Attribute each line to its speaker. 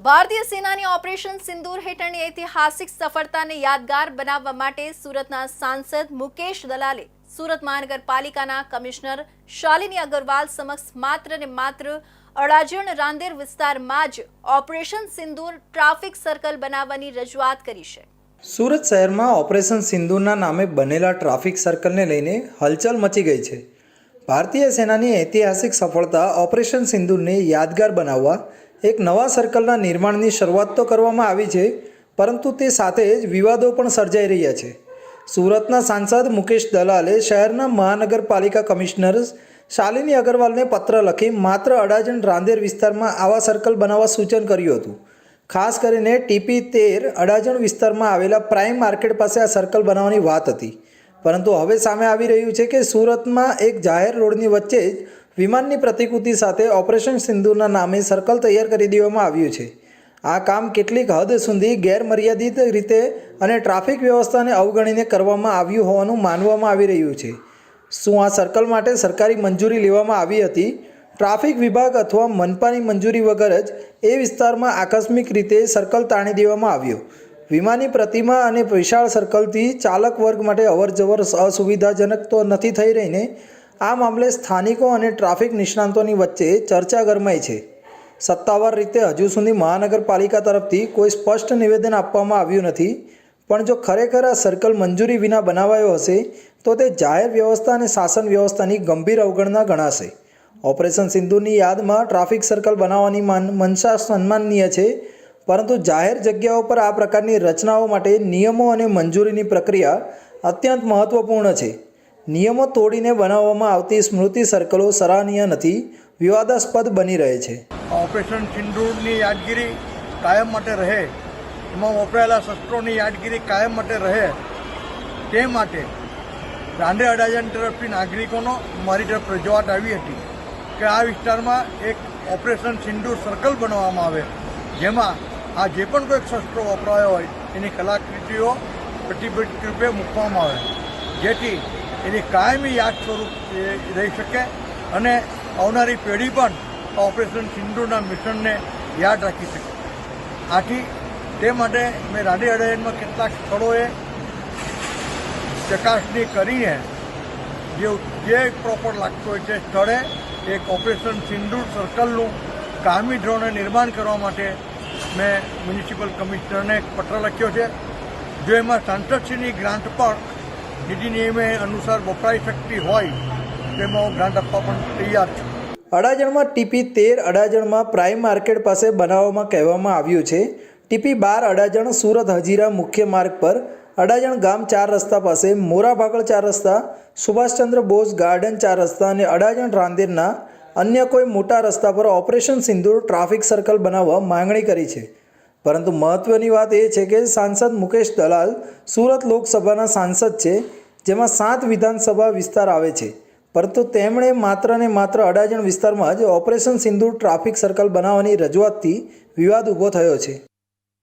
Speaker 1: ભારતીય સેનાની ઓપરેશન સિંદૂર હેઠળની ઐતિહાસિક સફળતાને યાદગાર બનાવવા માટે સુરતના સાંસદ મુકેશ દલાલે સુરત મહાનગરપાલિકાના કમિશનર શાલિની અગ્રવાલ સમક્ષ માત્ર અડાજણ રાંદેર વિસ્તારમાં જ ઓપરેશન સિંદૂર ટ્રાફિક સર્કલ બનાવવાની રજૂઆત કરી છે।
Speaker 2: સુરત શહેરમાં ઓપરેશન સિંદૂરના નામે બનેલા ટ્રાફિક સર્કલને લઈને હલચલ મચી ગઈ છે। ભારતીય સેનાની ઐતિહાસિક સફળતા ઓપરેશન સિંદૂરને યાદગાર બનાવવા એક નવા સર્કલના નિર્માણની શરૂઆત તો કરવામાં આવી છે, પરંતુ તે સાથે જ વિવાદો પણ સર્જાઈ રહ્યા છે। સુરતના સાંસદ મુકેશ દલાલે શહેરના મહાનગરપાલિકા કમિશનર શાલિની અગ્રવાલને પત્ર લખી માત્ર અડાજણ રાંદેર વિસ્તારમાં આવા સર્કલ બનાવવા સૂચન કર્યું હતું। ખાસ કરીને ટીપી 13 અડાજણ વિસ્તારમાં આવેલા પ્રાઇમ માર્કેટ પાસે આ સર્કલ બનાવવાની વાત હતી, પરંતુ હવે સામે આવી રહ્યું છે કે સુરતમાં એક જાહેર રોડની વચ્ચે જ વિમાનની પ્રતિકૃતિ સાથે ઓપરેશન સિંદૂરના નામે સર્કલ તૈયાર કરી દેવામાં આવ્યું છે। આ કામ કેટલીક હદ સુધી ગેરમર્યાદિત રીતે અને ટ્રાફિક વ્યવસ્થાને અવગણીને કરવામાં આવ્યું હોવાનું માનવામાં આવી રહ્યું છે। શું આ સર્કલ માટે સરકારી મંજૂરી લેવામાં આવી હતી? ટ્રાફિક વિભાગ અથવા મનપાની મંજૂરી વગર જ એ વિસ્તારમાં આકસ્મિક રીતે સર્કલ તાણી દેવામાં આવ્યો। વિમાની પ્રતિમા અને વિશાળ સર્કલથી ચાલક વર્ગ માટે અવરજવર અસુવિધાજનક તો નથી થઈ રહીને આ મામલે સ્થાનિકો અને ટ્રાફિક નિષ્ણાતોની વચ્ચે ચર્ચા ગરમાઈ છે। સત્તાવાર રીતે હજુ સુધી મહાનગરપાલિકા તરફથી કોઈ સ્પષ્ટ નિવેદન આપવામાં આવ્યું નથી, પણ જો ખરેખર આ સર્કલ મંજૂરી વિના બનાવાયો હશે તો તે જાહેર વ્યવસ્થા અને શાસન વ્યવસ્થાની ગંભીર અવગણના ગણાશે। ઓપરેશન સિંદૂરની યાદમાં ટ્રાફિક સર્કલ બનાવવાની મનસા સન્માનનીય છે, પરંતુ જાહેર જગ્યાઓ પર આ પ્રકારની રચનાઓ માટે નિયમો અને મંજૂરીની પ્રક્રિયા અત્યંત મહત્વપૂર્ણ છે। નિયમો તોડીને બનાવવામાં આવતી સ્મૃતિ સર્કલો સરાહનીય નથી, વિવાદાસ્પદ બની રહે છે।
Speaker 3: ઓપરેશન સિંદૂરની યાદગીરી કાયમ માટે રહે, એમાં વપરાયેલા શસ્ત્રોની યાદગીરી કાયમ માટે રહે, તે માટે રાંદેર અડાજણ તરફથી નાગરિકોનો મારી તરફ રજૂઆત આવી હતી કે આ વિસ્તારમાં એક ઓપરેશન સિંદૂર સર્કલ બનાવવામાં આવે, જેમાં આ જે પણ કોઈ શસ્ત્રો વપરાયો હોય એની કલાકૃતિઓ પ્રતિબદ્ધ રૂપે મૂકવામાં આવે, જેથી એની કાયમી યાદ સ્વરૂપ રહી શકે અને આવનારી પેઢી પણ ઓપરેશન સિંદૂરના મિશનને યાદ રાખી શકે। આથી તે માટે મેં રાંદેર અડાજણમાં કેટલાક સ્થળોએ ચકાસણી કરીને જે પ્રોપર લાગતું હોય તે સ્થળે એક ઓપરેશન સિંદૂર સર્કલનું કાયમી ધોરણે નિર્માણ કરવા માટે મેં મ્યુનિસિપલ કમિશનરને એક પત્ર લખ્યો છે। જો એમાં સાંસદશ્રીની ગ્રાન્ટ પણ નીતિ નિયમે અનુસાર વપરાઈ શકતી હોય તેમાં હું ગ્રાન્ટ આપવા પણ તૈયાર છું।
Speaker 2: અડાજણમાં ટીપી 13 અડાજણમાં પ્રાઇમ માર્કેટ પાસે બનાવવામાં કહેવામાં આવ્યું છે। ટીપી 12 અડાજણ સુરત હજીરા મુખ્ય માર્ગ પર અડાજણ ગામ 4 રસ્તા પાસે મોરા ભાગળ 4 રસ્તા, સુભાષચંદ્ર બોઝ ગાર્ડન 4 રસ્તા અને અડાજણ રાંદેરના અન્ય કોઈ મોટા રસ્તા પર ઓપરેશન સિંદૂર ટ્રાફિક સર્કલ બનાવવા માંગણી કરી છે। પરંતુ મહત્વની વાત એ છે કે સાંસદ મુકેશ દલાલ સુરત લોકસભાના સાંસદ છે, જેમાં 7 વિધાનસભા વિસ્તાર આવે છે, પરંતુ તેમણે માત્ર ને માત્ર અડાજણ વિસ્તારમાં જ ઓપરેશન સિંદૂર ટ્રાફિક સર્કલ બનાવવાની રજૂઆતથી વિવાદ ઊભો થયો છે।